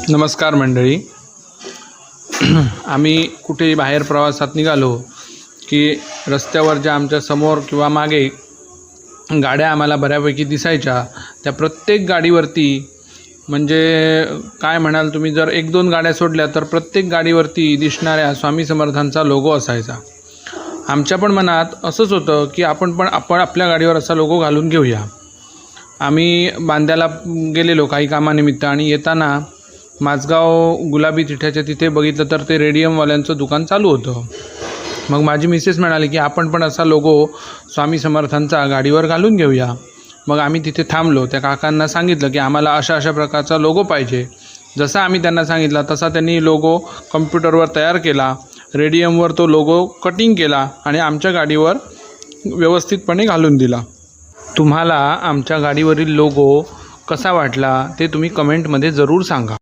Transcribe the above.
नमस्कार मंडळी. आम्ही कुठे बाहेर प्रवासात निघालो की रस्त्यावर ज्या आमच्या समोर किंवा मागे गाड्या आम्हाला बऱ्यापैकी दिसायच्या, त्या प्रत्येक गाडीवरती म्हणजे काय म्हणाल तुम्ही, जर 1-2 गाड्या सोडल्या तर प्रत्येक गाडीवरती दिसणाऱ्या स्वामी समर्थांचा लोगो असायचा. आमच्या पण मनात असंच होतं की आपण आपल्या गाडीवर असा लोगो घालून घेऊया. आम्ही बांद्याला गेलेलो काही कामानिमित्त आणि येताना माझगाव गुलाबी तिठ्याच्या तिथे बघितलं तर ते रेडियमवाल्यांचं दुकान चालू होतं. मग माझी मिसेस म्हणाली की आपण पण असा लोगो स्वामी समर्थांचा गाडीवर घालून घेऊया. मग आम्ही तिथे थांबलो. त्या काकांना सांगितलं की आम्हाला अशा प्रकारचा लोगो पाहिजे. जसा आम्ही त्यांना सांगितला तसा त्यांनी लोगो कम्प्युटरवर तयार केला. रेडियमवर तो लोगो कटिंग केला आणि आमच्या गाडीवर व्यवस्थितपणे घालून दिला. तुम्हाला आमच्या गाडीवरील लोगो कसा वाटला ते तुम्ही कमेंटमध्ये जरूर सांगा.